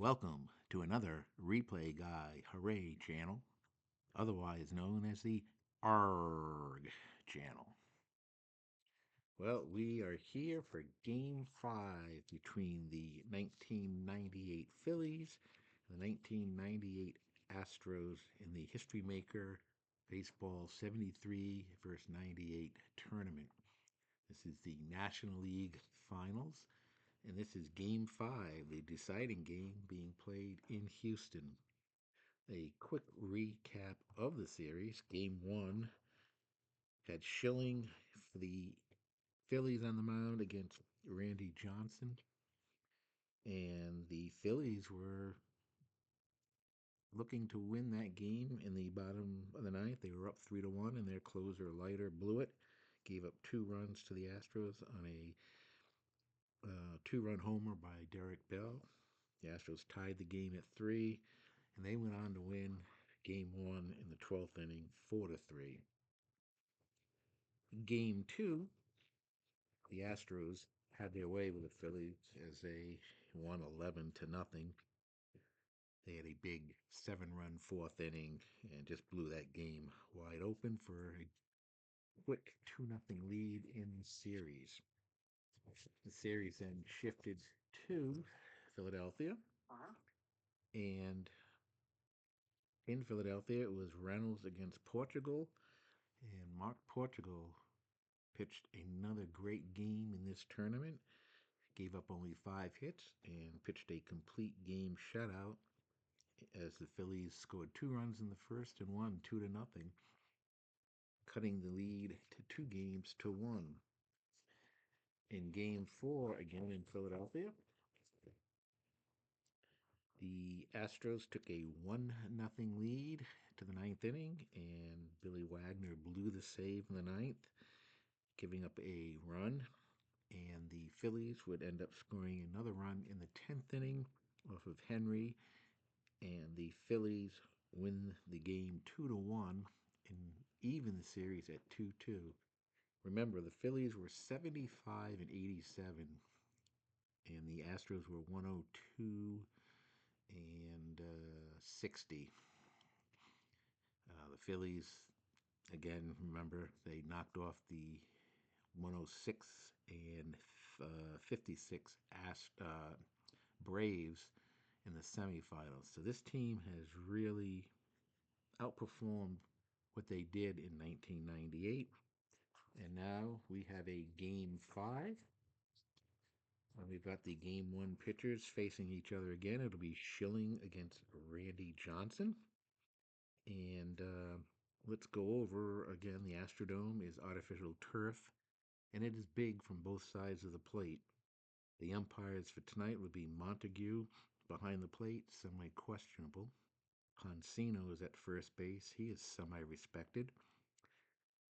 Welcome to another Replay Guy Hooray channel, otherwise known as the ARG channel. Well, we are here for Game 5 between the 1998 Phillies and the 1998 Astros in the History Maker Baseball 73 versus 98 tournament. This is the National League Finals. And this is Game 5, the deciding game being played in Houston. A quick recap of the series. Game 1 had Schilling for the Phillies on the mound against Randy Johnson. And the Phillies were looking to win that game in the bottom of the ninth. They were up 3-1, and their closer, Leiter, blew it. Gave up 2 runs to the Astros on a 2-run homer by Derek Bell. The Astros tied the game at 3, and they went on to win Game 1 in the 12th inning, 4-3. Game 2, the Astros had their way with the Phillies as they won 11-0. They had a big 7-run 4th inning and just blew that game wide open for a quick 2-0 lead in the series. The series then shifted to Philadelphia, and in Philadelphia, it was Reynolds against Portugal, and Mark Portugal pitched another great game in this tournament. Gave up only 5 hits and pitched a complete game shutout as the Phillies scored 2 runs in the first and won 2-0, cutting the lead to 2-1. In Game 4, again in Philadelphia, the Astros took a 1-0 lead to the ninth inning, and Billy Wagner blew the save in the ninth, giving up a run. And the Phillies would end up scoring another run in the 10th inning off of Henry, and the Phillies win the game 2-1 and even the series at 2-2. Remember, the Phillies were 75-87, and the Astros were 102 and 60. The Phillies, again, remember, they knocked off the 106 and 56 Braves in the semifinals. So this team has really outperformed what they did in 1998. And now we have a Game 5. And we've got the Game 1 pitchers facing each other again. It'll be Schilling against Randy Johnson. And let's go over again. The Astrodome is artificial turf, and it is big from both sides of the plate. The umpires for tonight would be Montague behind the plate, semi-questionable. Poncino is at first base. He is semi-respected.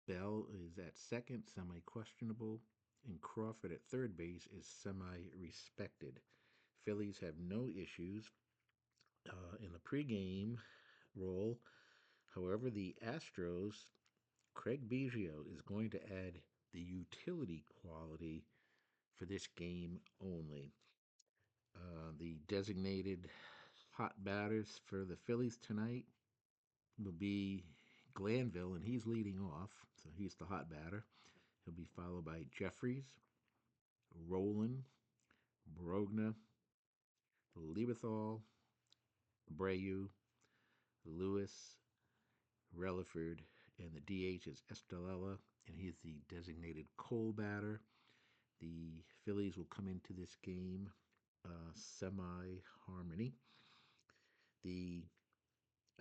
Bell is at second, semi-questionable. And Crawford at third base is semi-respected. Phillies have no issues in the pregame role. However, the Astros, Craig Biggio is going to add the utility quality for this game only. The designated hot batters for the Phillies tonight will be Glanville, and he's leading off, so he's the hot batter. He'll be followed by Jeffries, Rowland, Brogna, Lieberthal, Abreu, Lewis, Relaford, and the DH is Estrella, and he's the designated cold batter. The Phillies will come into this game semi-harmony. The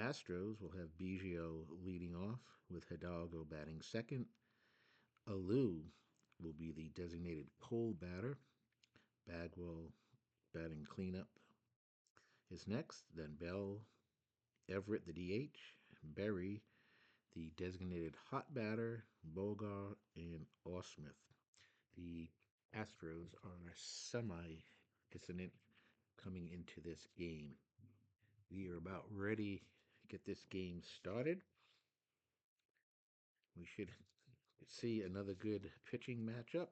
Astros will have Biggio leading off with Hidalgo batting second. Alou will be the designated cold batter. Bagwell batting cleanup is next. Then Bell, Everett, the DH, Berry, the designated hot batter, Bogart, and Osmith. The Astros are semi-dissonant coming into this game. We are about ready to get this game started. We should see another good pitching matchup.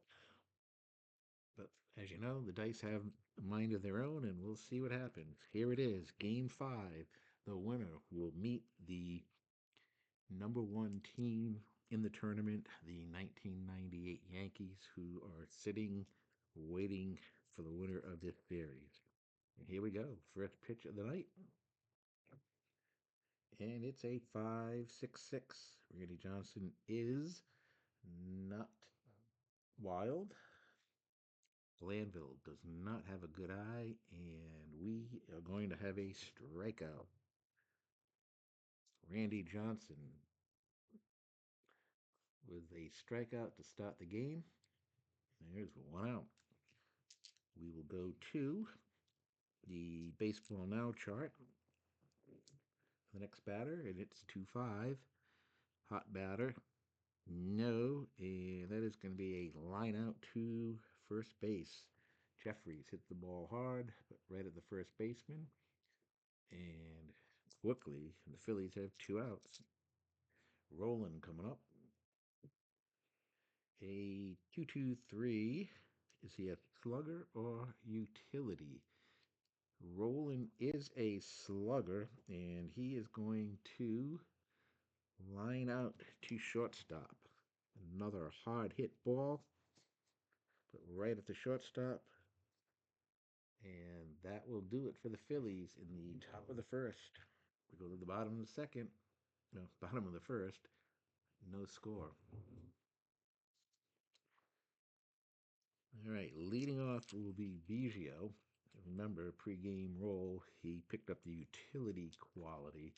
But as you know, the dice have a mind of their own, and we'll see what happens. Here it is, Game 5. The winner will meet the number one team in the tournament, the 1998 Yankees, who are sitting waiting for the winner of this series. And here we go, first pitch of the night. And it's a 5-6-6. Randy Johnson is not wild. Glanville does not have a good eye, and we are going to have a strikeout. Randy Johnson with a strikeout to start the game. There's one out. We will go to the Baseball Now chart. The next batter, and it's 2-5. Hot batter, no, and that is going to be a line out to first base. Jeffries hit the ball hard, but right at the first baseman. And quickly, the Phillies have 2 outs. Roland coming up. A 2-2-3. Is he a slugger or utility? Roland is a slugger, and he is going to line out to shortstop. Another hard hit ball, but right at the shortstop. And that will do it for the Phillies in the top of the first. We go to the bottom of the second. No, bottom of the first. No score. All right, leading off will be Biggio. Remember, pregame role, he picked up the utility quality.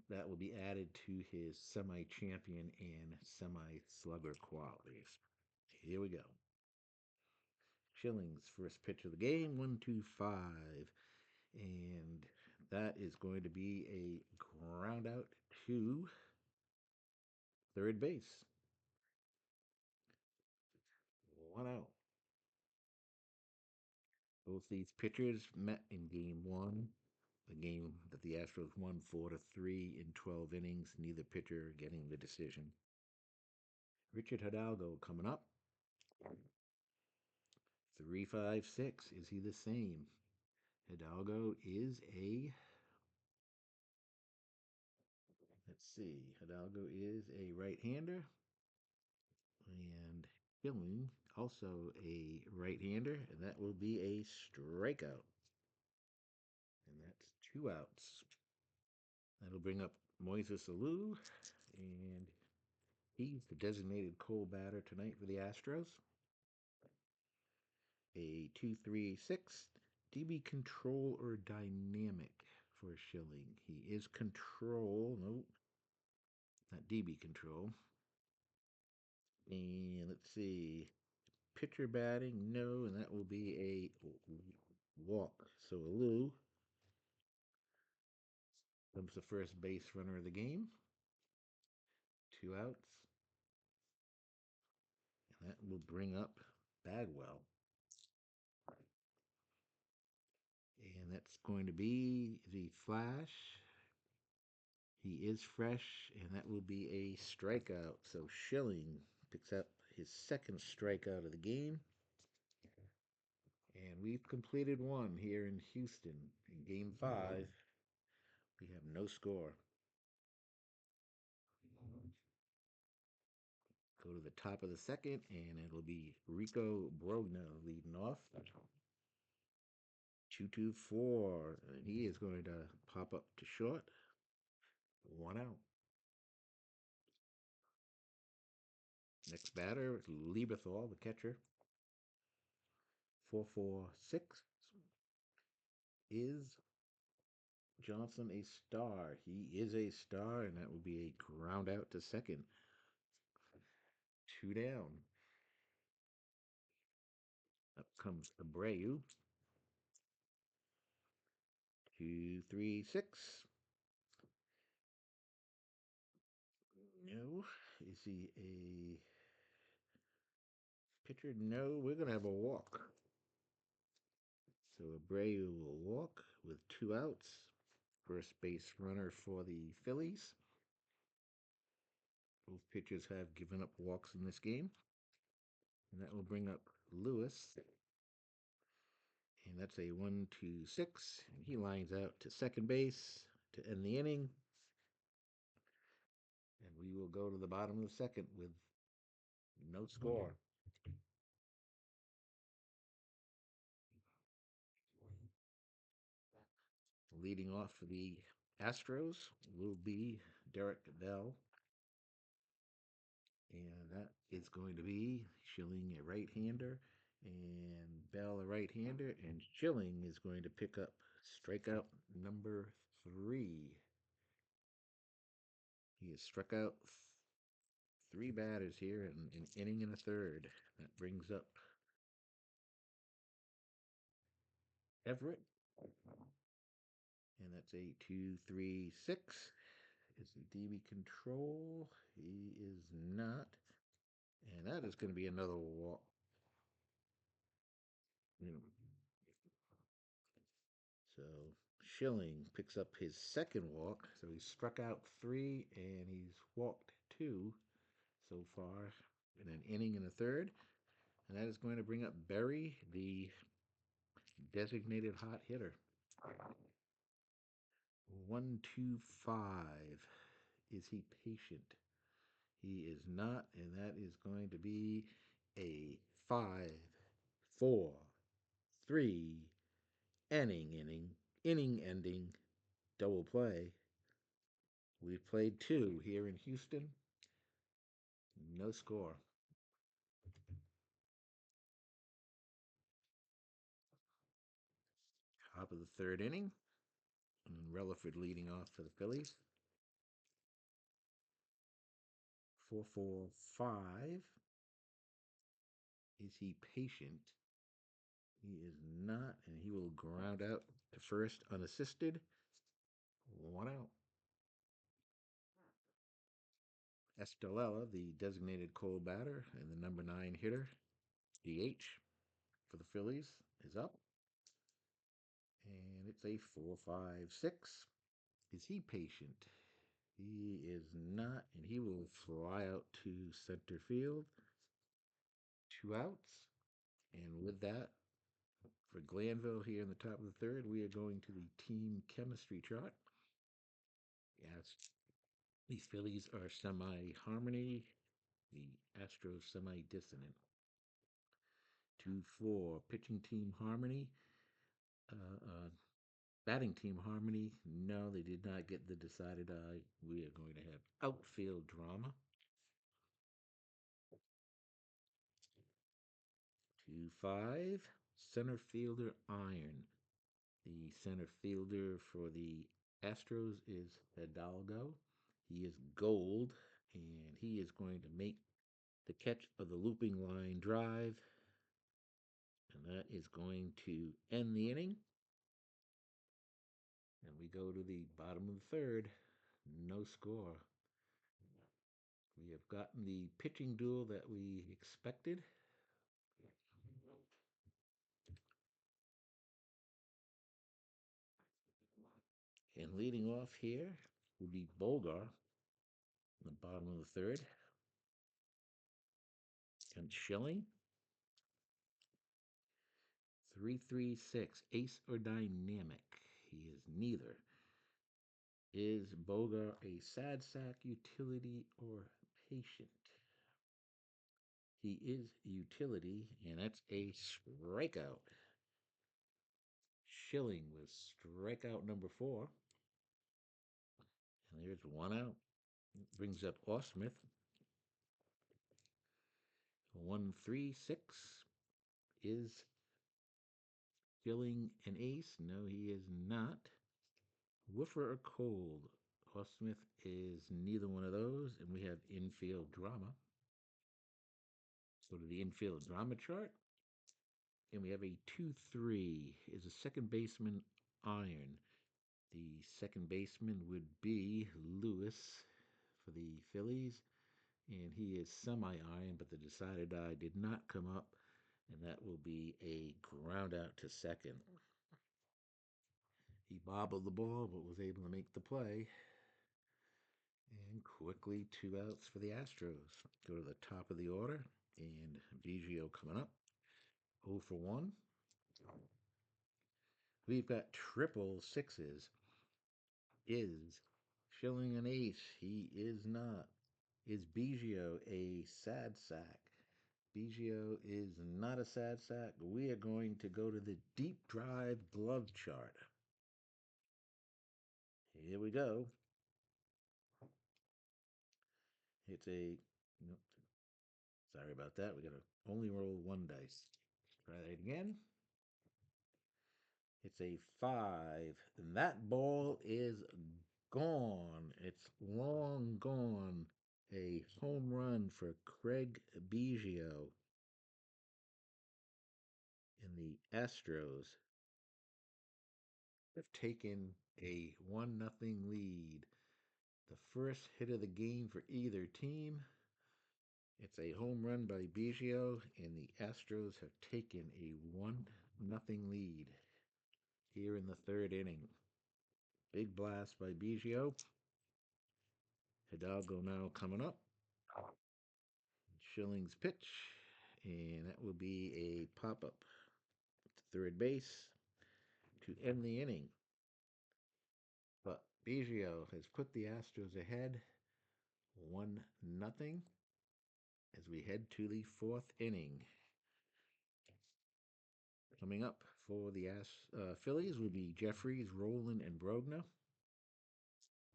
That will be added to his semi-champion and semi-slugger qualities. Here we go. Schilling's first pitch of the game, 1-2-5. And that is going to be a ground out to third base. One out. Both these pitchers met in game one, the game that the Astros won 4-3 in 12 innings, neither pitcher getting the decision. Richard Hidalgo coming up. 3-5-6. Is he the same? Hidalgo is a, let's see, Hidalgo is a right-hander. And Schilling, also a right-hander, and that will be a strikeout. And that's 2 outs. That'll bring up Moises Alou, and he's the designated cold batter tonight for the Astros. A 2-3-6. DB control or dynamic for Schilling. He is control. Nope. Not DB control. And let's see. Pitcher batting, no, and that will be a walk. So Alou comes the first base runner of the game. 2 outs. And that will bring up Bagwell. And that's going to be the Flash. He is fresh, and that will be a strikeout. So Schilling picks up his second strikeout of the game. And we've completed one here in Houston. In game 5, we have no score. Go to the top of the second, and it'll be Rico Brogna leading off. 2-2-4, and he is going to pop up to short. 1 out. Next batter, Lieberthal, the catcher. 4-4-6. Is Johnson a star? He is a star, and that will be a ground out to second. 2 down. Up comes Abreu. 2-3-6. No. Is he a pitcher? No. We're going to have a walk. So Abreu will walk with 2 outs. First base runner for the Phillies. Both pitchers have given up walks in this game. And that will bring up Lewis. And that's a 1-2-6. And he lines out to second base to end the inning. And we will go to the bottom of the second with no score. Leading off for the Astros will be Derek Bell. And that is going to be Schilling, a right-hander, and Bell, a right-hander. And Schilling is going to pick up strikeout number 3. He has struck out 3 batters here in an inning and a third. That brings up Everett. And that's a 2-3-6. Is he DB control? He is not. And that is going to be another walk. So Schilling picks up his second walk. So he's struck out 3 and he's walked 2 so far in an inning and a third. And that is going to bring up Berry, the designated hot hitter. 1-2-5. Is he patient? He is not, and that is going to be a 5-4-3 inning ending double play. We've played 2 here in Houston. No score. Top of the third inning. And Relaford leading off for the Phillies. 4-4-5. Is he patient? He is not, and he will ground out to first unassisted. 1 out. Estelella, the designated cold batter and the number 9 hitter, DH for the Phillies, is up. And it's a 4-5-6. Is he patient? He is not, and he will fly out to center field. 2 outs. And with that, for Glanville here in the top of the third, we are going to the team chemistry chart. Yes, the Phillies are semi-harmony, the Astros semi-dissonant. 2-4, pitching team harmony. Batting team harmony, no, they did not get the decided eye. We are going to have outfield drama. 2-5, center fielder iron. The center fielder for the Astros is Hidalgo. He is gold, and he is going to make the catch of the looping line drive. And that is going to end the inning. And we go to the bottom of the third. No score. We have gotten the pitching duel that we expected. And leading off here will be Bolgar in the bottom of the third. And Schilling. 3-3-6. Ace or dynamic? He is neither. Is Bogar a sad sack, utility, or patient? He is utility, and that's a strikeout. Schilling was strikeout number 4. And there's 1 out. Brings up Osmith. 1-3-6. Is Schilling an ace? No, he is not. Woofer or cold? Osmith is neither one of those, and we have infield drama. Go to the infield drama chart. And we have a 2-3. Is a second baseman iron? The second baseman would be Lewis for the Phillies. And he is semi-iron, but the decided die did not come up. And that will be a ground out to second. He bobbled the ball, but was able to make the play. And quickly 2 outs for the Astros. Go to the top of the order. And Biggio coming up. 0 for 1. We've got triple sixes. Is Schilling an ace? He is not. Is Biggio a sad sack? Biggio is not a sad sack. We are going to go to the deep drive glove chart. Here we go. It's a. Nope. Sorry about that. We got to only roll one dice. Try that again. It's a 5. And that ball is gone. It's long gone. A home run for Craig Biggio. And the Astros have taken a 1-0 lead. The first hit of the game for either team. It's a home run by Biggio, and the Astros have taken a 1-0 lead here in the third inning. Big blast by Biggio. Hidalgo now coming up. Schilling's pitch, and that will be a pop-up to third base to end the inning. But Biggio has put the Astros ahead 1-0 as we head to the fourth inning. Coming up for the Phillies will be Jeffries, Rowland, and Brogna.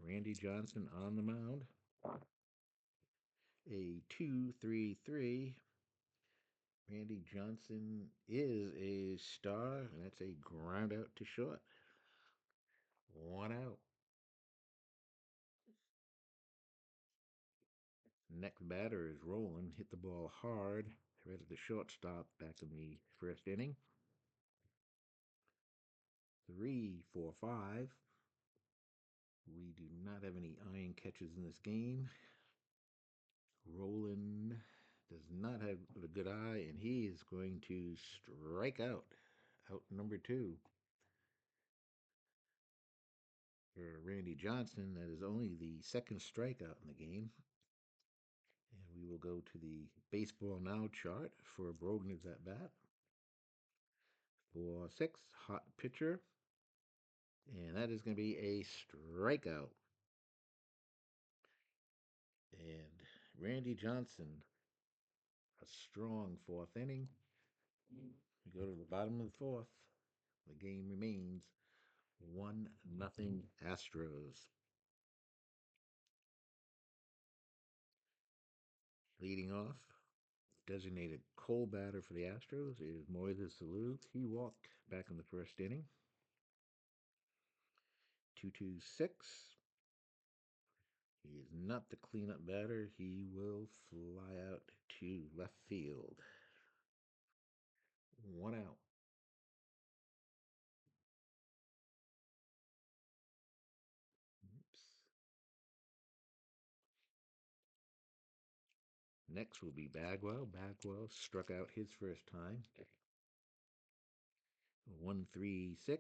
Randy Johnson on the mound. A 2-3-3. Randy Johnson is a star, and that's a ground out to short. 1 out. Next batter is Rowland. Hit the ball hard. Right at the shortstop back in the first inning. 3-4-5. We do not have any iron catches in this game. Rowland does not have a good eye, and he is going to strike out. Out number 2. For Randy Johnson, that is only the second strikeout in the game. And we will go to the baseball now chart for Brogna's at bat. 4-6, hot pitcher. And that is going to be a strikeout. And Randy Johnson, a strong fourth inning. We go to the bottom of the fourth. The game remains 1-0 Astros. Leading off, designated cold batter for the Astros is Moises Alou. He walked back in the first inning. 2-2-6. He is not the cleanup batter. He will fly out to left field. 1 out. Oops. Next will be Bagwell. Bagwell struck out his first time. 1-3-6.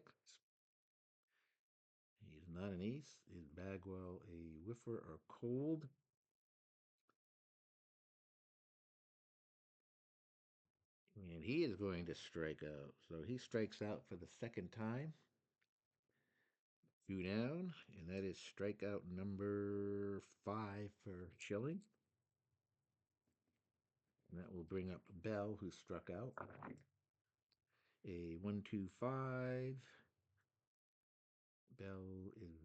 He is not an ace. Is Bagwell a whiffer or cold? And he is going to strike out. So he strikes out for the second time. 2 down, and that is strikeout number 5 for Schilling. And that will bring up Bell, who struck out. A 1-2-5. Bell is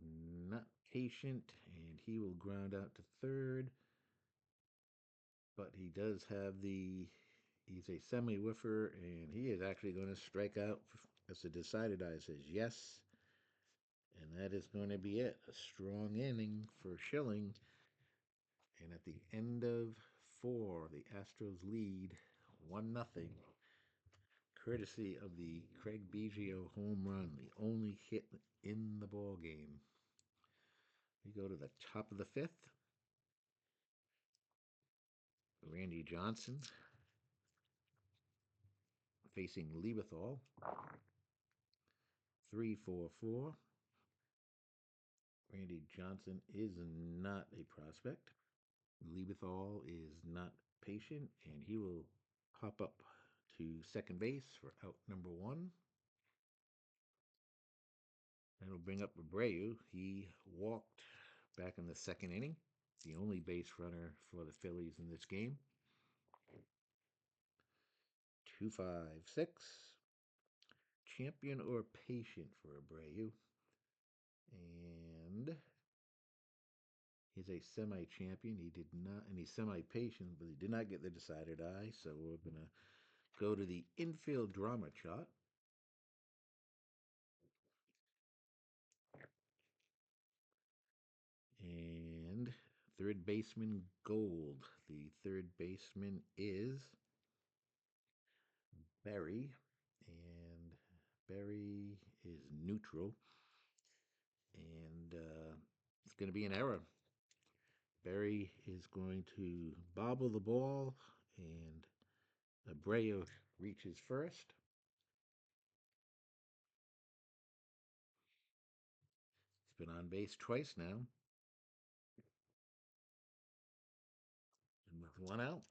not patient, and he will ground out to third. But he does have he's a semi-whiffer, and he is actually going to strike out. As the decided eye says yes. And that is going to be it. A strong inning for Schilling. And at the end of 4, the Astros lead 1-0. Courtesy of the Craig Biggio home run, the only hit in the ball game. We go to the top of the 5th. Randy Johnson facing Lieberthal. 3-4-4. Randy Johnson is not a prospect. Lieberthal is not patient, and he will hop up to second base for out number 1. That'll bring up Abreu. He walked back in the second inning, the only base runner for the Phillies in this game. 2-5-6. Champion or patient for Abreu. And he's a semi-champion. He did not, and he's semi-patient, but he did not get the decided eye. So we're gonna go to the infield drama chart. And third baseman gold. The third baseman is Berry, and Berry is neutral, and it's going to be an error. Berry is going to bobble the ball, and Abreu reaches first. He's been on base twice now, and with one out,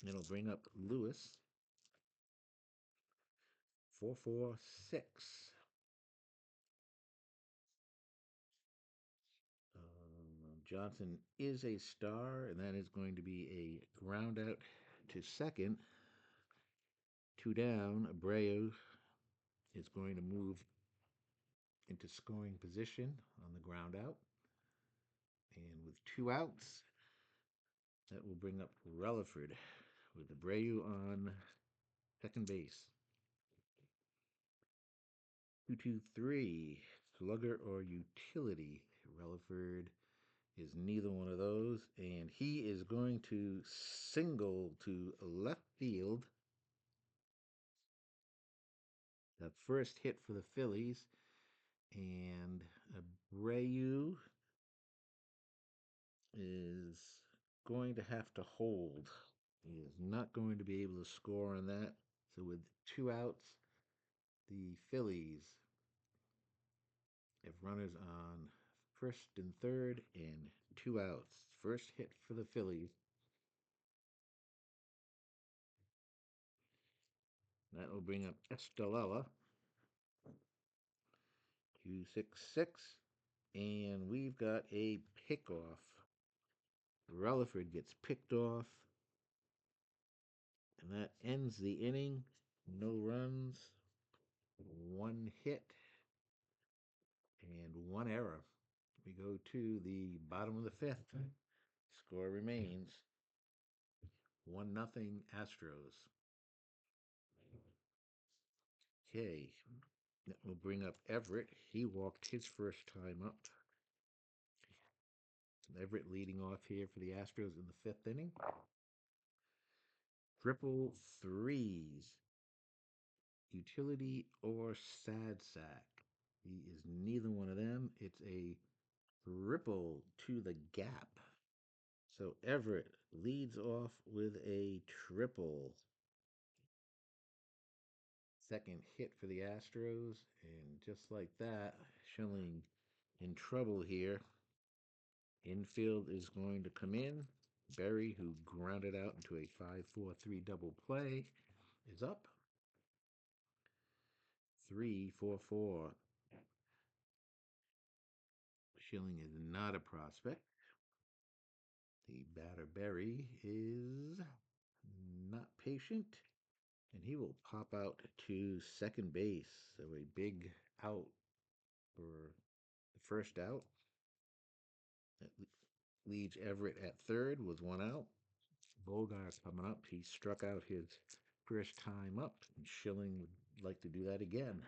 it'll bring up Lewis. 4-4-6. Johnson is a star, and that is going to be a ground out to second. Two down. Abreu is going to move into scoring position on the ground out. And with two outs, that will bring up Relaford with Abreu on second base. 2-2-3. Slugger or utility. Relaford is neither one of those, and he is going to single to left field. The first hit for the Phillies, and Abreu is going to have to hold. He is not going to be able to score on that. So with two outs, the Phillies have runners on first and third and two outs. First hit for the Phillies. That will bring up Estelella. 2-6-6. And we've got a pickoff. Rutherford gets picked off. And that ends the inning. No runs, one hit, and one error. We go to the bottom of the fifth. Score remains 1-0 Astros. Okay, that will bring up Everett. He walked his first time up. Everett leading off here for the Astros in the fifth inning. Triple threes. Utility or sad sack. He is neither one of them. It's a triple to the gap. So Everett leads off with a triple. Second hit for the Astros, and just like that, Schilling in trouble here. Infield is going to come in. Berry, who grounded out into a 5-4-3 double play, is up. 3-4-4. Schilling is not a prospect. The batter Berry is not patient, and he will pop out to second base. So a big out for the first out. That leaves Everett at third with one out. Bogart coming up. He struck out his first time up, and Schilling would like to do that again.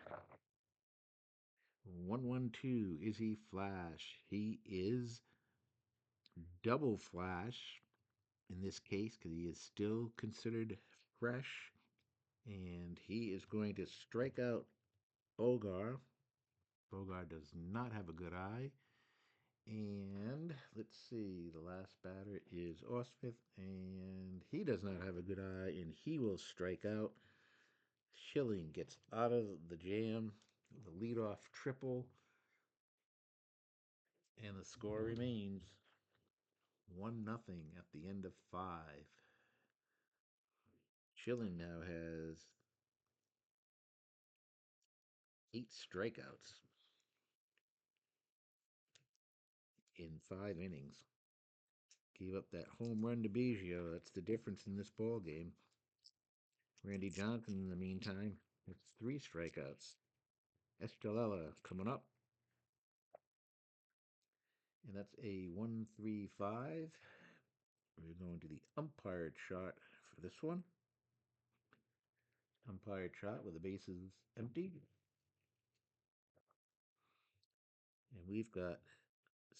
1-1-2. Is he flash? He is double flash in this case because he is still considered fresh. And he is going to strike out Bogart. Bogart does not have a good eye. And let's see, the last batter is Osmith, and he does not have a good eye, and he will strike out. Schilling gets out of the jam, the leadoff triple, and the score remains 1-0 at the end of 5. Schilling now has 8 strikeouts. in 5 innings. Gave up that home run to Biggio. That's the difference in this ball game. Randy Johnson, in the meantime, with 3 strikeouts. Estrella coming up, and that's a 1-3-5. We're going to the umpired shot for this one. Umpired shot with the bases empty. And we've got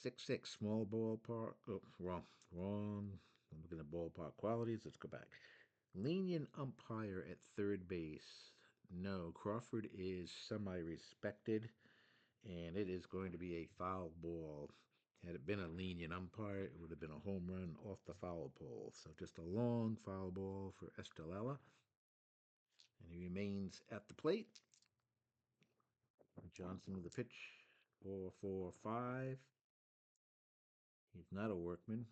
6-6 small ballpark. Oh, wrong. I'm looking at ballpark qualities. Let's go back. Lenient umpire at third base. No, Crawford is semi-respected, and it is going to be a foul ball. Had it been a lenient umpire, it would have been a home run off the foul pole. So just a long foul ball for Estrella, and he remains at the plate. Johnson with the pitch. 4-4-5. He's not a workman.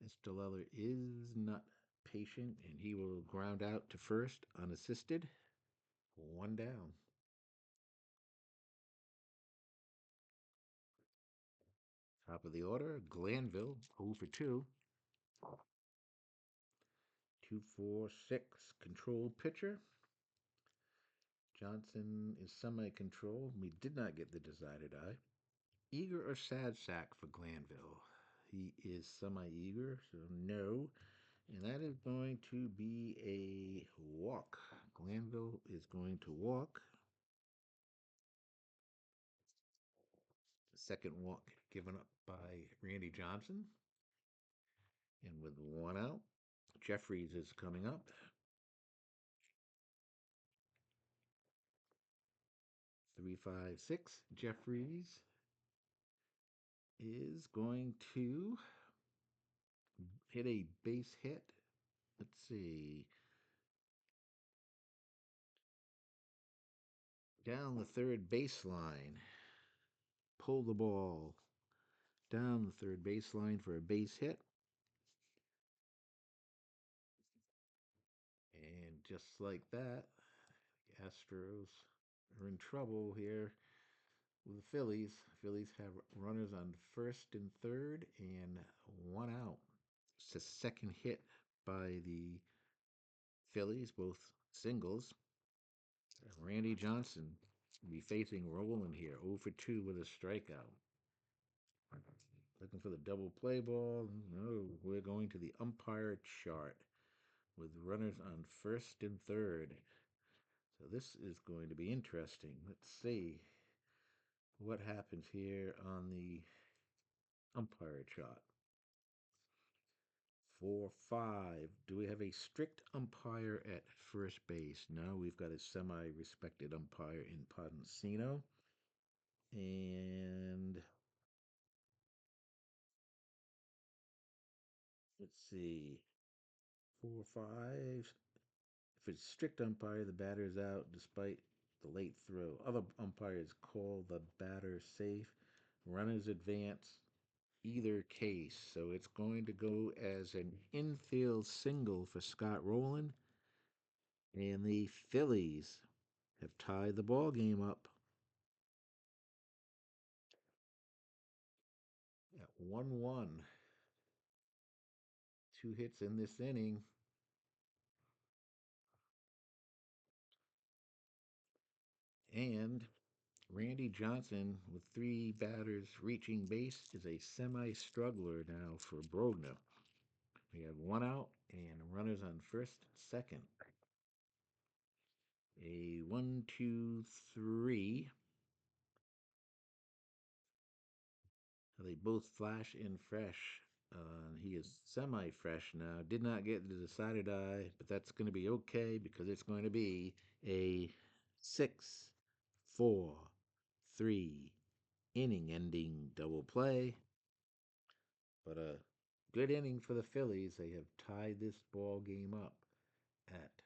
Estrella is not patient, and he will ground out to first unassisted. 1 down. Top of the order, Glanville, 0 for 2. 2-4-6. Controlled pitcher. Johnson is semi-controlled. We did not get the decided eye. Eager or sad sack for Glanville? He is semi-eager, so no. And that is going to be a walk. Glanville is going to walk. Second walk given up by Randy Johnson. And with 1 out, Jeffries is coming up. 3-5-6. Jeffries is going to hit a base hit. Let's see. Down the third baseline. Pull the ball down the third baseline for a base hit. And just like that, the Astros are in trouble here with the Phillies. Phillies have runners on first and third and 1 out. It's the second hit by the Phillies, both singles. Randy Johnson will be facing Roland here, 0 for 2 with a strikeout. Looking for the double play ball. No, we're going to the umpire chart with runners on first and third. So this is going to be interesting. Let's see what happens here on the umpire chart. 4-5. Do we have a strict umpire at first base? No, we've got a semi-respected umpire in Poncino. And let's see. 4-5. If it's strict umpire, the batter is out despite the late throw. Other umpires call the batter safe. Runners advance either case. So it's going to go as an infield single for Scott Rowland. And the Phillies have tied the ball game up at 1-1. 2 hits in this inning. And Randy Johnson, with 3 batters reaching base, is a semi-struggler now for Brogna. We have 1 out and runners on first and second. A 1-2-3. They both flash in fresh. He is semi-fresh now. Did not get the decided eye, but that's going to be okay because it's going to be a 6-4-3 inning-ending double play. But a good inning for the Phillies. They have tied this ball game up at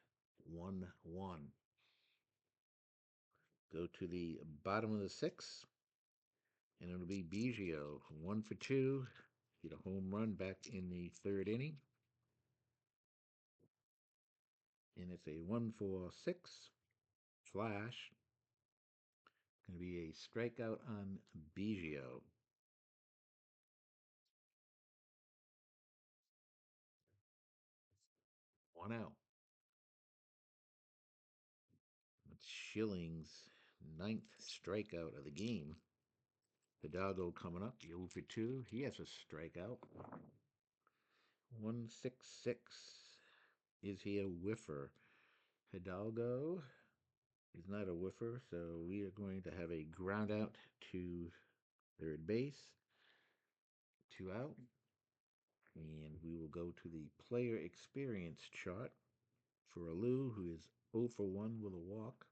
1-1. Go to the bottom of the 6th, and it'll be Biggio, 1 for 2. Hit a home run back in the third inning. And it's a 1-4-6 flash. Going to be a strikeout on Biggio. One out. That's Schilling's ninth strikeout of the game. Hidalgo coming up, 0 for 2. He has a strikeout. 166. Is he a whiffer? Hidalgo is not a whiffer, so we are going to have a ground out to third base. 2 out. And we will go to the player experience chart for Alou, who is 0 for 1 with a walk.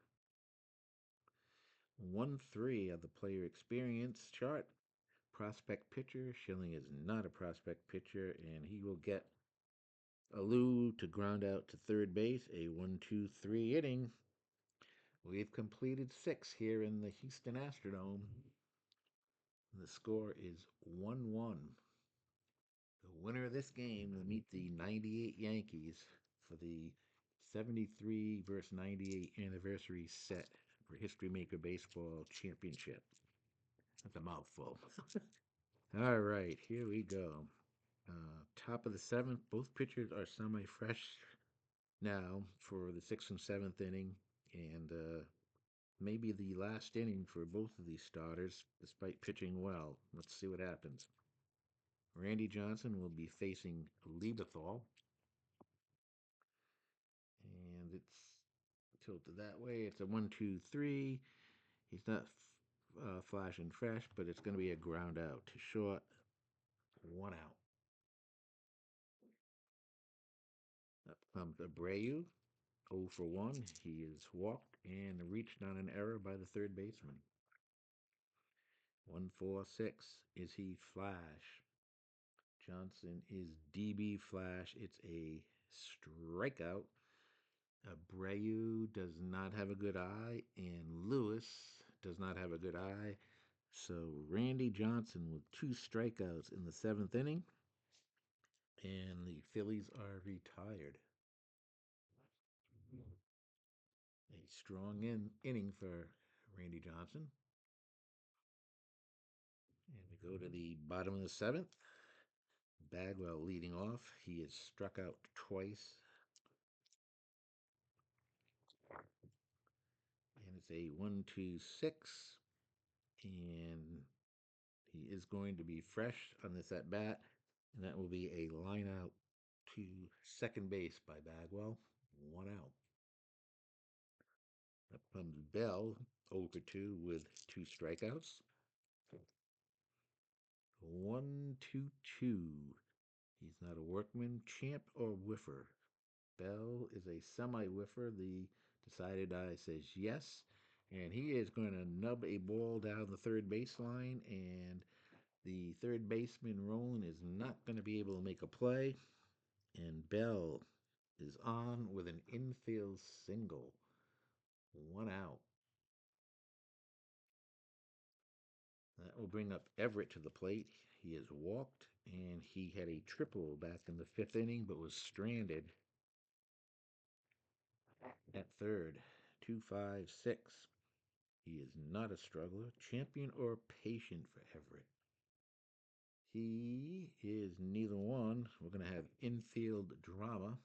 1-3 of the player experience chart. Prospect pitcher. Schilling is not a prospect pitcher, and he will get Alou to ground out to third base. A 1-2-3 inning. We've completed 6 here in the Houston Astrodome. The score is 1-1. The winner of this game will meet the 98 Yankees for the 73 versus 98 anniversary set for History Maker Baseball Championship. That's a mouthful. All right, here we go. Top of the seventh. Both pitchers are semi-fresh now for the sixth and seventh inning, and maybe the last inning for both of these starters, despite pitching well. Let's see what happens. Randy Johnson will be facing Lieberthal, and it's tilted that way. It's a 1-2-3. He's not flashing fresh, but it's going to be a ground out to short. 1 out. Up comes Abreu, 0 for 1. He is walked and reached on an error by the third baseman. 1-4-6. Is he flash? Johnson is DB flash. It's a strikeout. Abreu does not have a good eye, and Lewis does not have a good eye. So Randy Johnson with 2 strikeouts in the seventh inning, and the Phillies are retired. A strong inning for Randy Johnson. And we go to the bottom of the seventh. Bagwell leading off. He is struck out twice. And it's a 1-2-6. And he is going to be fresh on this at bat. And that will be a line out to second base by Bagwell. 1 out. Up comes Bell, 0 for 2 with 2 strikeouts. 1-2-2. He's not a workman, champ, or whiffer. Bell is a semi-whiffer. The decided eye says yes. And he is going to nub a ball down the third baseline, and the third baseman, Roland, is not going to be able to make a play. And Bell is on with an infield single. 1 out. That will bring up Everett to the plate. He has walked, and he had a triple back in the fifth inning, but was stranded at third. 2-5-6. He is not a struggler. Champion or patient for Everett? He is neither one. We're going to have infield drama.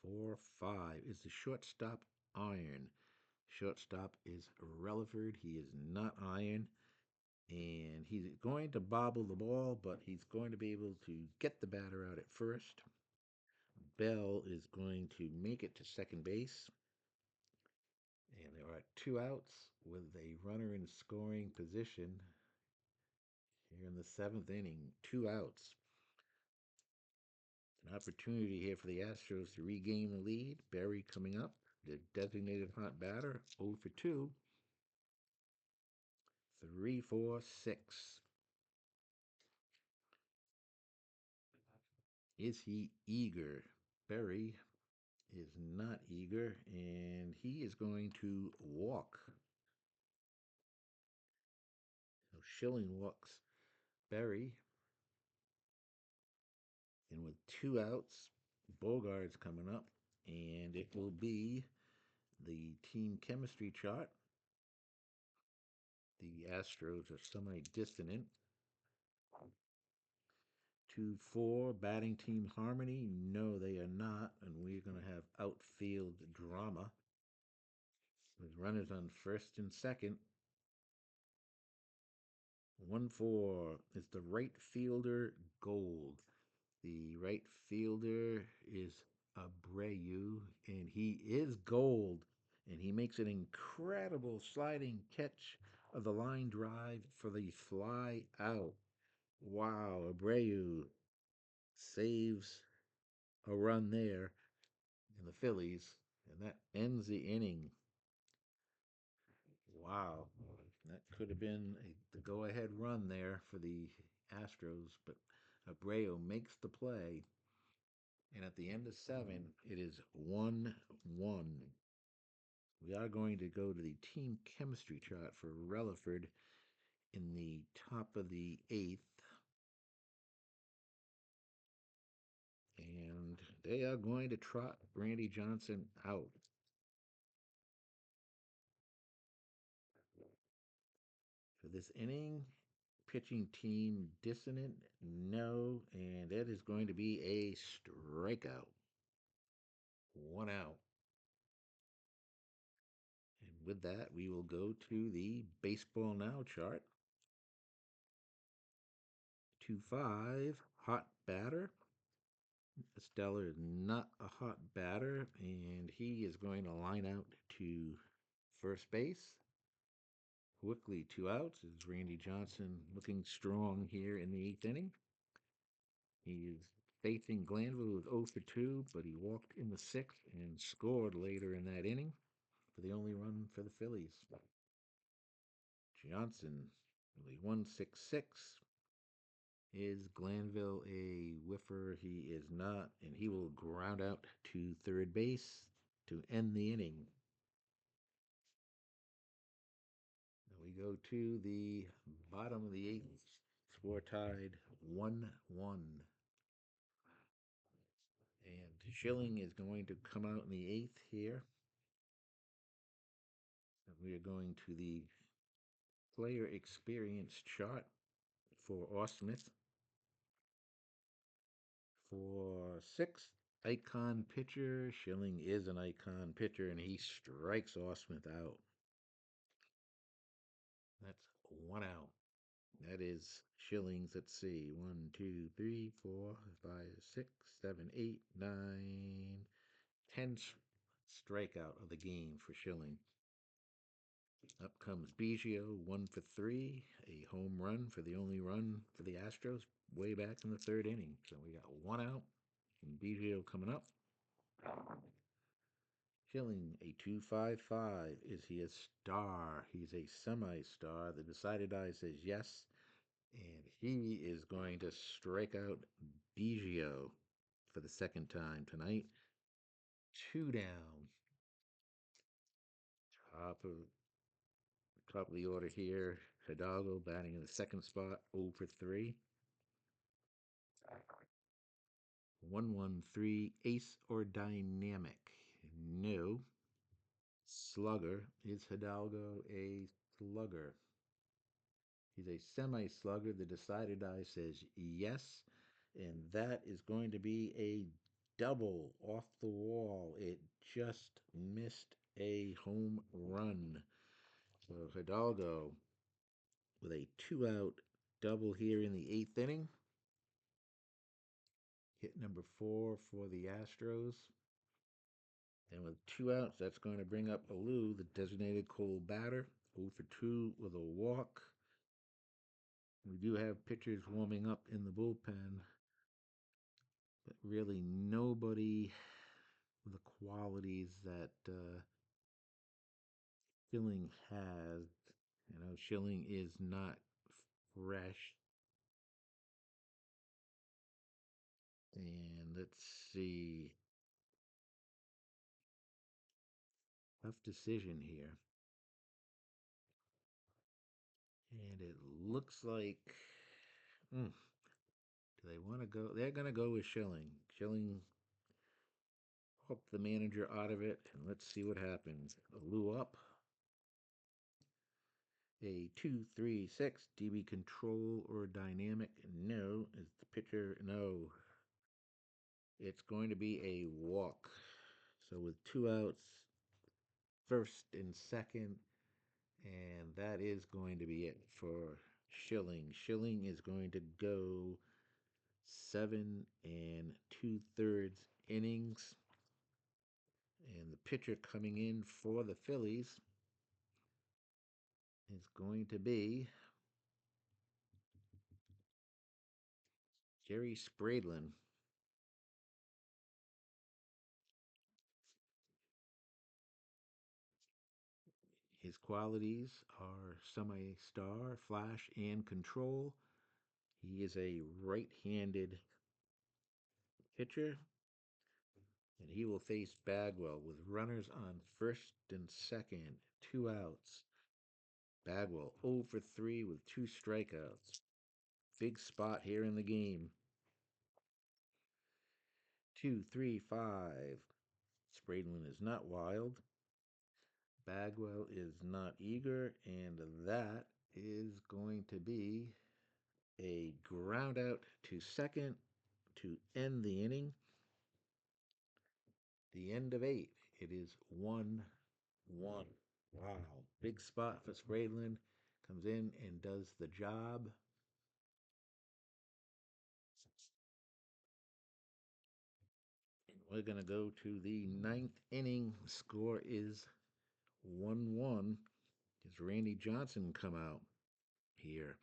4-5. Is the shortstop iron? Shortstop is Relaford. He is not iron. And he's going to bobble the ball, but he's going to be able to get the batter out at first. Bell is going to make it to second base. And there are 2 outs with a runner in scoring position here in the seventh inning. 2 outs. An opportunity here for the Astros to regain the lead. Berry coming up, the designated hot batter, 0 for 2. 3-4-6. Is he eager? Berry is not eager, and he is going to walk. So Schilling walks Berry, and with 2 outs, Bogart's coming up, and it will be the team chemistry chart. The Astros are semi-dissonant. 2-4, batting team harmony. No, they are not, and we're going to have outfield drama with runners on first and second. 1-4 is the right fielder Gold. The right fielder is Abreu, and he is gold. And he makes an incredible sliding catch of the line drive for the fly out. Wow, Abreu saves a run there in the Phillies, and that ends the inning. Wow, that could have been the go-ahead run there for the Astros, but Abreu makes the play. And at the end of seven, it is 1-1. We are going to go to the team chemistry chart for Relaford in the top of the eighth. And they are going to trot Randy Johnson out. For this inning, pitching team dissonant, no, and that is going to be a strikeout. 1 out. And with that, we will go to the Baseball Now chart. 2-5, hot batter. Stellar is not a hot batter, and he is going to line out to first base. Quickly, 2 outs. Is Randy Johnson looking strong here in the eighth inning? He is facing Glanville, who was 0 for 2, but he walked in the sixth and scored later in that inning for the only run for the Phillies. Johnson, really 1-6-6. Is Glanville a whiffer? He is not, and he will ground out to third base to end the inning. Now we go to the bottom of the eighth. Score tied 1-1. And Schilling is going to come out in the eighth here. And we are going to the player experience chart for Osmith. For sixth icon pitcher, Schilling is an icon pitcher, and he strikes Osmith out. That's 1 out. That is Schilling's. Let's see. 1, 2, 3, 4, 5, 6, 7, 8, 9, 10 strikeout of the game for Schilling. Up comes Biggio, 1 for 3, a home run for the only run for the Astros way back in the third inning. So we got 1 out, and Biggio coming up. Schilling, a 2.55. Is he a star? He's a semi-star. The decided eye says yes, and he is going to strike out Biggio for the second time tonight. 2 down. Top of Top of the order here, Hidalgo batting in the second spot, 0 for 3. 1-1-3, ace or dynamic? No. Slugger. Is Hidalgo a slugger? He's a semi-slugger. The decided eye says yes, and that is going to be a double off the wall. It just missed a home run. So Hidalgo with a 2-out double here in the eighth inning. Hit number 4 for the Astros. And with 2 outs, that's going to bring up Alou, the designated cold batter, 0 for 2 with a walk. We do have pitchers warming up in the bullpen, but really nobody with the qualities that Schilling has. Schilling is not fresh. And let's see. Tough decision here. And it looks like, do they want to go? They're going to go with Schilling. Schilling hooked the manager out of it, and let's see what happens. Alou up. A 2-3-6 DB control or dynamic? No. Is the pitcher? No. It's going to be a walk. So with 2 outs, first and second, and that is going to be it for Schilling. Schilling is going to go 7 2/3 innings. And the pitcher coming in for the Phillies is going to be Jerry Spradlin. His qualities are semi star, flash, and control. He is a right handed pitcher, and he will face Bagwell with runners on first and second, 2 outs. Bagwell 0 for 3 with 2 strikeouts. Big spot here in the game. 2-3-5. Spradlin is not wild. Bagwell is not eager, and that is going to be a ground out to second to end the inning. The end of 8. It is 1-1. Wow. Big spot for Spradlin. Comes in and does the job. We're going to go to the ninth inning. Score is 1-1. Does Randy Johnson come out here?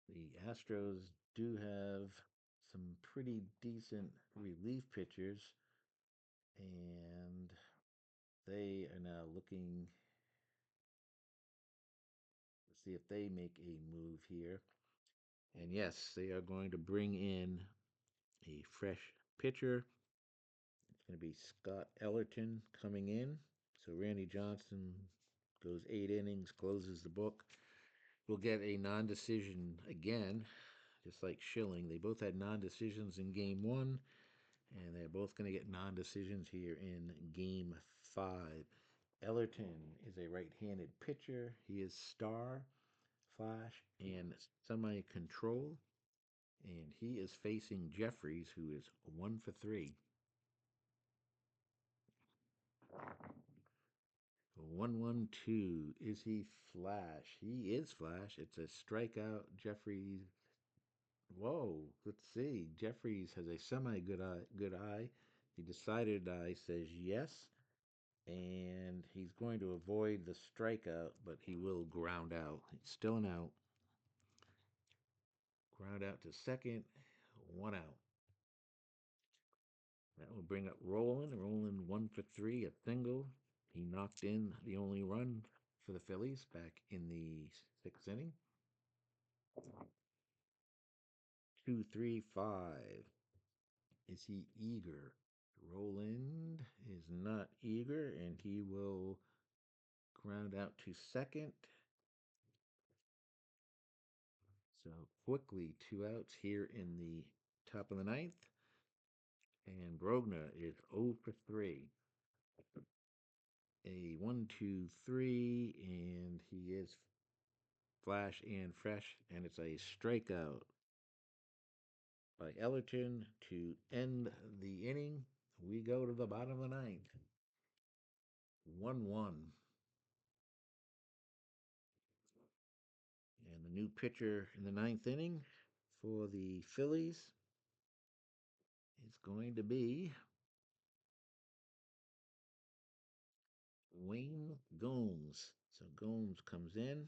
The Astros do have some pretty decent relief pitchers, and they are now looking to see if they make a move here. And yes, they are going to bring in a fresh pitcher. It's going to be Scott Ellerton coming in. So Randy Johnson goes 8 innings, closes the book. We'll get a non-decision again, just like Schilling. They both had non-decisions in game 1, and they're both going to get non-decisions here in game 5. Ellerton is a right-handed pitcher. He is star, flash, and semi-control. And he is facing Jeffries, who is 1 for 3. 1-1-2. Is he flash? He is flash. It's a strikeout. Jeffries. Whoa. Let's see. Jeffries has a semi good eye. Good eye. He decided eye says yes, and he's going to avoid the strikeout, but he will ground out. It's still an out. Ground out to second. 1 out. That will bring up Roland. Roland 1 for 3, a single. He knocked in the only run for the Phillies back in the 6th inning. 2-3-5. Is he eager? Roland is not eager, and he will ground out to second. So quickly, 2 outs here in the top of the ninth. And Brogna is 0 for 3. A 1-2-3, and he is flash and fresh, and it's a strikeout by Ellerton to end the inning. We go to the bottom of the ninth. 1-1. And the new pitcher in the ninth inning for the Phillies is going to be Wayne Gomes. So Gomes comes in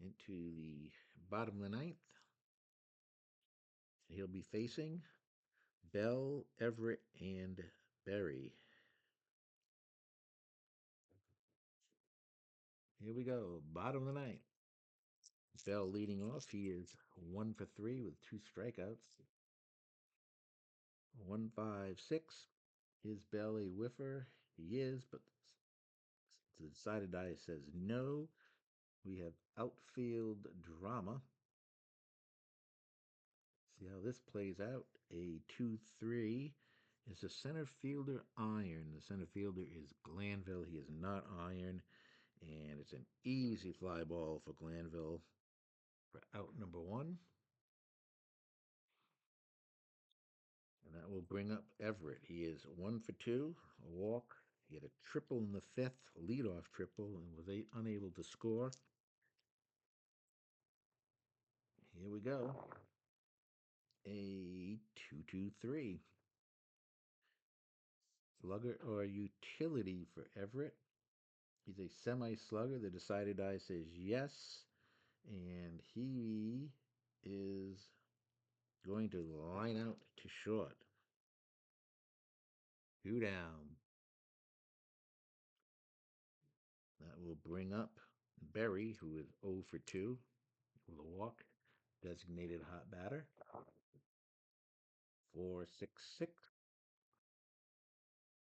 into the bottom of the ninth. He'll be facing Bell, Everett, and Berry. Here we go. Bottom of the ninth. Bell leading off. He is 1 for 3 with 2 strikeouts. 1-5-6. Is Bell a whiffer? He is, but the decided die says no. We have outfield drama. See how this plays out. A 2-3 Is the center fielder iron? The center fielder is Glanville. He is not iron. And it's an easy fly ball for Glanville for out number one. And that will bring up Everett. He is 1 for 2, a walk. He had a triple in the fifth, leadoff triple, and was unable to score. Here we go. A 2-2-3. Slugger or utility for Everett. He's a semi slugger. The decided die says yes. And he is going to line out to short. 2 down. That will bring up Berry, who is 0 for 2 with a walk. Designated hot batter. 4-6-6.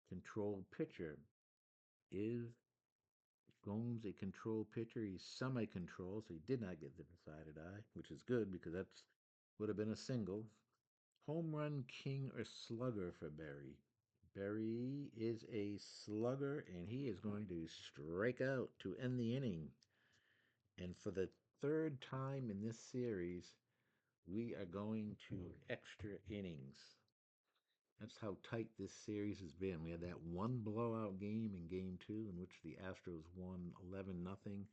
Controlled pitcher. Is Gomes a control pitcher? He's semi-control, so he did not get the decided eye, which is good because that's would have been a single. Home run king or slugger for Berry. Berry is a slugger, and he is going to strike out to end the inning. And for the third time in this series, we are going to extra innings. That's how tight this series has been. We had that one blowout game in game two in which the Astros won 11-0.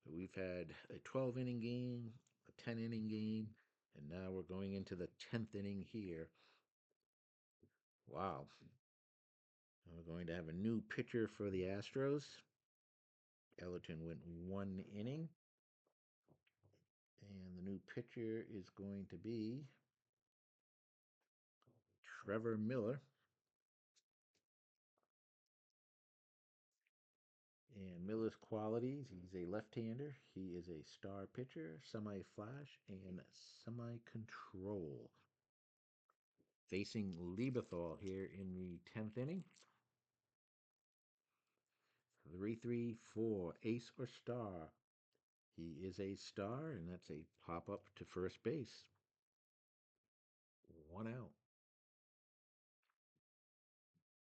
We've had a 12-inning game, a 10-inning game, and now we're going into the 10th inning here. Wow. We're going to have a new pitcher for the Astros. Ellerton went 1 inning. And the new pitcher is going to be Trevor Miller. And Miller's qualities, he's a left-hander. He is a star pitcher, semi-flash, and semi-control. Facing Lieberthal here in the 10th inning. 3-3-4, ace or star. He is a star, and that's a pop-up to first base. 1 out.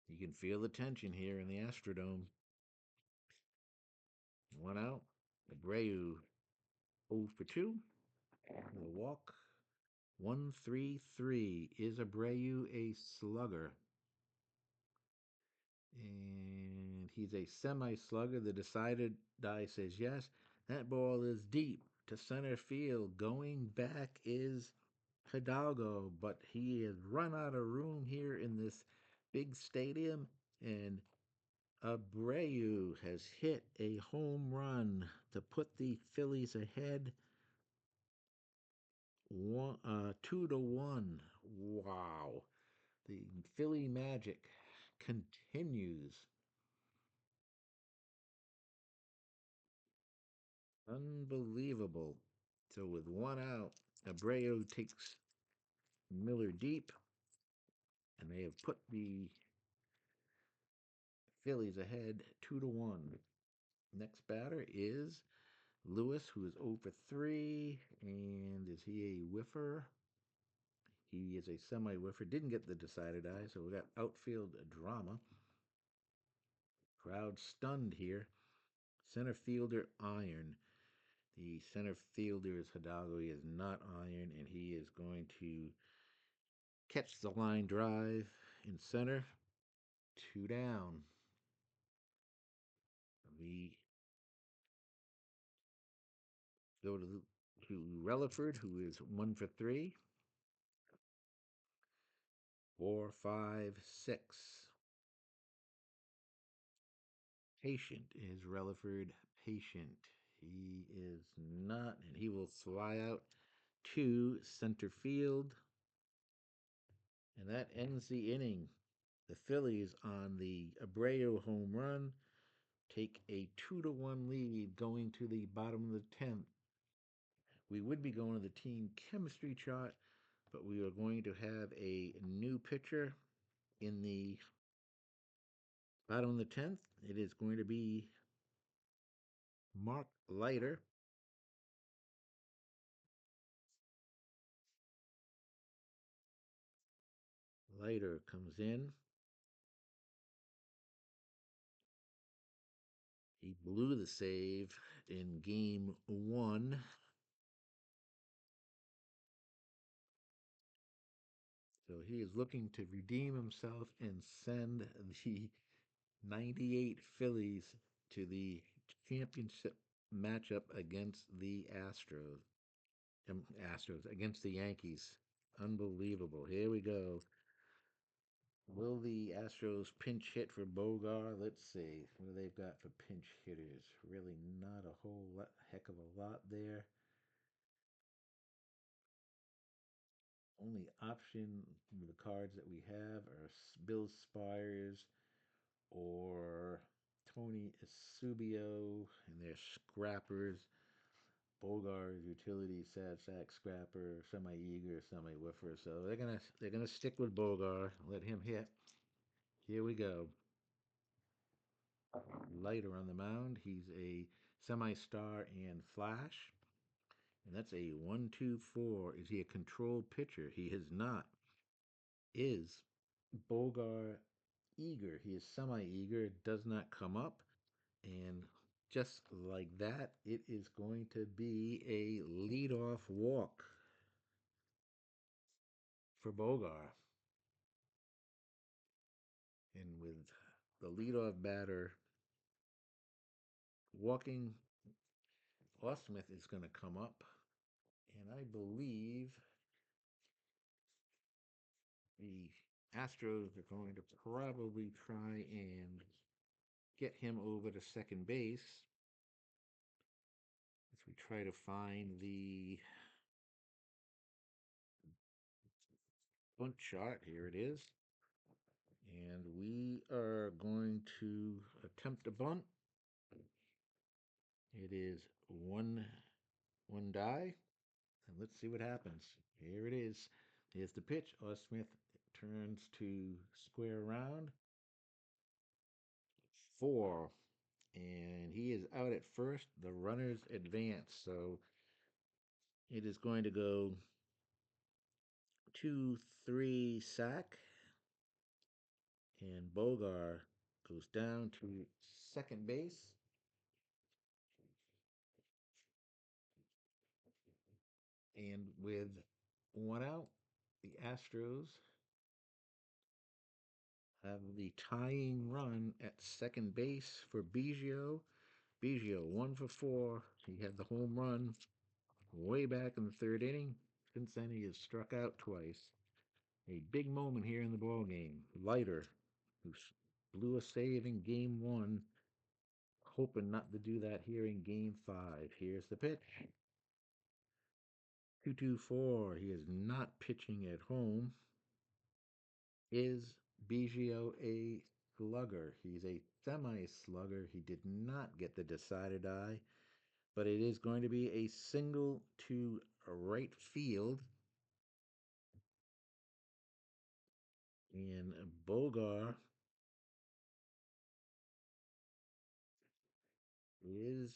You can feel the tension here in the Astrodome. 1 out. Abreu 0 for 2. The walk. 1-3-3. Is Abreu a slugger? And he's a semi-slugger. The decided die says yes. That ball is deep to center field. Going back is Hidalgo, but he has run out of room here in this big stadium, and Abreu has hit a home run to put the Phillies ahead 2-1. Wow. The Philly magic continues. Unbelievable. So with 1 out, Abreu takes Miller deep, and they have put the Phillies ahead 2-1. Next batter is Lewis, who is 0 for 3. And is he a whiffer? He is a semi-whiffer. Didn't get the decided eye, so we got outfield drama. Crowd stunned here. Center fielder iron. The center fielder is Hidalgo. He is not iron, and he is going to catch the line drive in center. 2 down. We go to Relaford, who is 1 for 3. 4-5-6. Patient is Relaford. Patient. He is not, and he will fly out to center field. And that ends the inning. The Phillies, on the Abreu home run, take a 2-1 lead going to the bottom of the 10th. We would be going to the team chemistry chart, but we are going to have a new pitcher in the bottom of the 10th. It is going to be Mark Leiter. Leiter comes in. He blew the save in game one. So he is looking to redeem himself and send the 98 Phillies to the championship matchup against the Astros against the Yankees. Unbelievable. Here we go. Will the Astros pinch hit for Bogar? Let's see. What do they've got for pinch hitters? Really not a whole heck of a lot there. Only option the cards that we have are Bill Spires or Tony Esubio, and they're scrappers. Bogar's utility, sad sack scrapper, semi-eager, semi-whiffer. So they're gonna stick with Bogar. Let him hit. Here we go. Leiter on the mound. He's a semi-star and flash. And that's a 1-2-4. Is he a control pitcher? He is not. Is Bogar eager? He is semi-eager. It does not come up. And just like that, it is going to be a leadoff walk for Bogar. And with the leadoff batter walking, Osmith is going to come up. And I believe the Astros are going to probably try and get him over to second base as we try to find the bunt shot. Here it is. And we are going to attempt a bunt. It is one die. And let's see what happens. Here it is. Here's the pitch. Smith turns to square around. 4. And he is out at first. The runners advance. So it is going to go 2-3 sack. And Bogar goes down to second base. And with one out, the Astros have the tying run at second base for Biggio. Biggio, 1 for 4. He had the home run way back in the third inning. Since then, he has struck out twice. A big moment here in the ball game. Leiter, who blew a save in game one, hoping not to do that here in game five. Here's the pitch. 2-2-4. He is not pitching at home. Is Biggio a slugger? He's a semi-slugger. He did not get the decided eye, but it is going to be a single to right field. And Bogar is,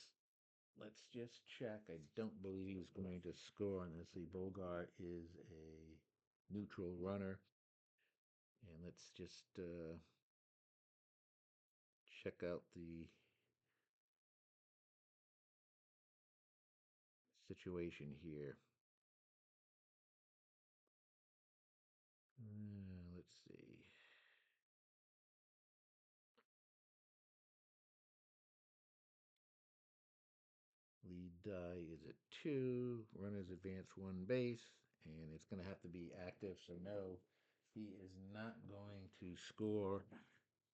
let's just check. I don't believe he's going to score on this. See, Bogar is a neutral runner. And let's just check out the situation here. Let's see. Lead die is at 2. Runners advance one base. And it's going to have to be active. So, no, he is not going to score.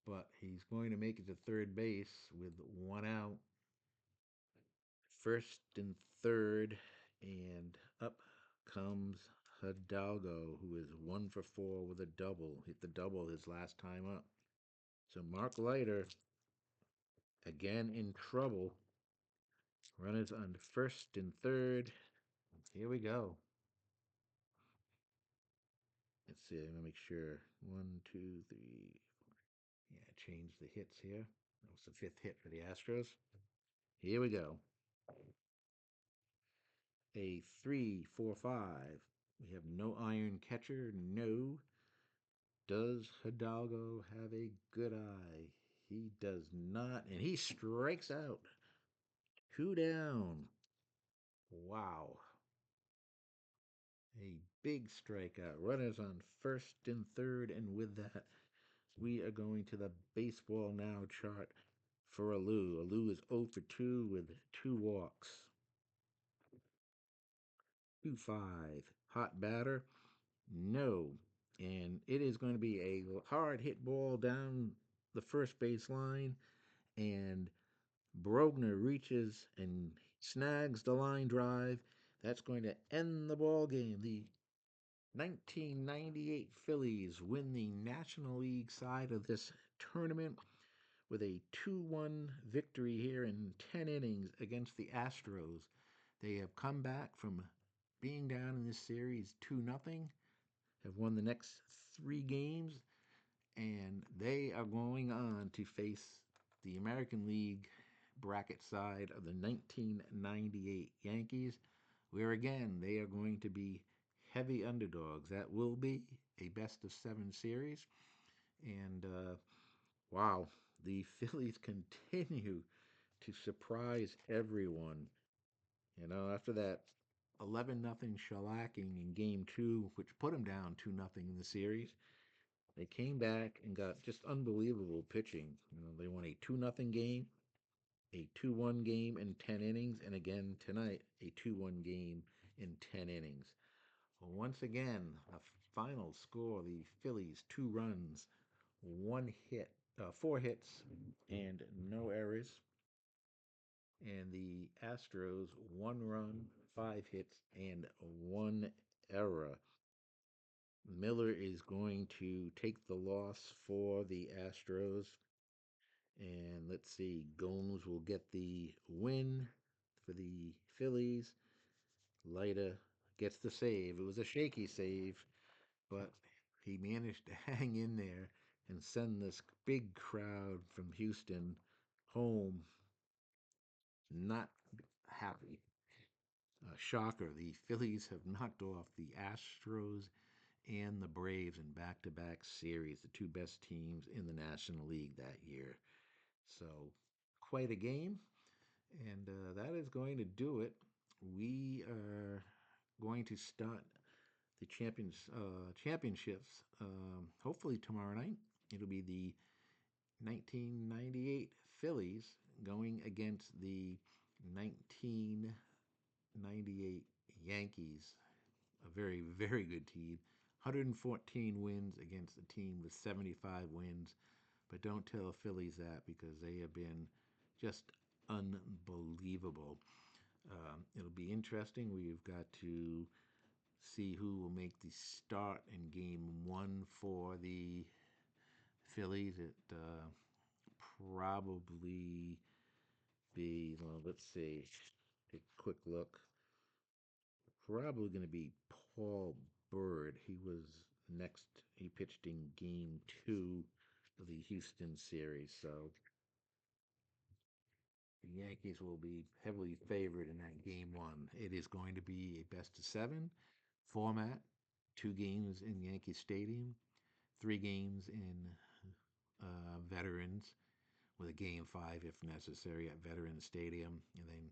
But he's going to make it to third base with one out. First and third. And up comes Hidalgo, who is 1 for 4 with a double. Hit the double his last time up. So Mark Leiter, again in trouble. Runners on first and third. Here we go. Let's see, I'm going to make sure. 1, 2, 3, 4. Yeah, change the hits here. That was the fifth hit for the Astros. Here we go. A 3-4-5. We have no iron catcher. No. Does Hidalgo have a good eye? He does not, and he strikes out. Two down. Wow. A big strikeout. Runners on first and third, and with that, we are going to the baseball now chart for Alou. Alou is 0 for 2 with 2 walks. 2-5. Hot batter? No. And it is going to be a hard hit ball down the first base line, and Brogner reaches and snags the line drive. That's going to end the ball game. The 1998 Phillies win the National League side of this tournament with a 2-1 victory here in 10 innings against the Astros. They have come back from being down in this series 2-0, have won the next 3 games, and they are going on to face the American League bracket side of the 1998 Yankees, where again they are going to be heavy underdogs. That will be a best of 7 series, and wow, the Phillies continue to surprise everyone. After that 11-0 shellacking in Game 2, which put them down 2-0 in the series, they came back and got just unbelievable pitching. They won a 2-0 game, a 2-1 game in 10 innings, and again tonight, a 2-1 game in 10 innings. Once again, a final score: the Phillies 2 runs, 1 hit, 4 hits, and no errors. And the Astros 1 run, 5 hits, and 1 error. Miller is going to take the loss for the Astros. And let's see, Gomes will get the win for the Phillies. Leiter gets the save. It was a shaky save, but he managed to hang in there and send this big crowd from Houston home not happy. Shocker, the Phillies have knocked off the Astros and the Braves in back to back series, the two best teams in the National League that year. So, quite a game, and that is going to do it. We are going to start the championships hopefully tomorrow night. It'll be the 1998 Phillies going against the 1998 Yankees, a very, very good team. 114 wins against a team with 75 wins. But don't tell Phillies that, because they have been just unbelievable. It'll be interesting. We've got to see who will make the start in Game 1 for the Phillies. It probably be, well, let's see, take a quick look. Probably going to be Paul Bird. He was next. He pitched in Game 2 of the Houston series. So the Yankees will be heavily favored in that Game 1. It is going to be a best of 7 format, 2 games in Yankee Stadium, 3 games in Veterans, with a Game 5 if necessary at Veterans Stadium, and then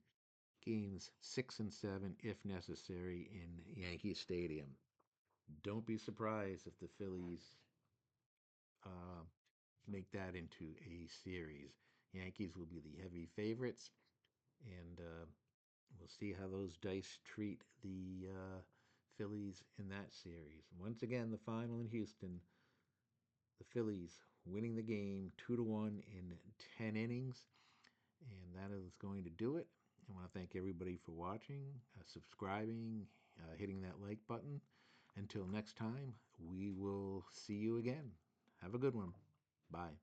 games 6 and 7 if necessary in Yankee Stadium. Don't be surprised if the Phillies uh, make that into a series. Yankees will be the heavy favorites, and we'll see how those dice treat the Phillies in that series. Once again, the final in Houston, the Phillies winning the game 2-1 in 10 innings, and that is going to do it. I want to thank everybody for watching, subscribing, hitting that like button. Until next time, we will see you again. Have a good one. Bye.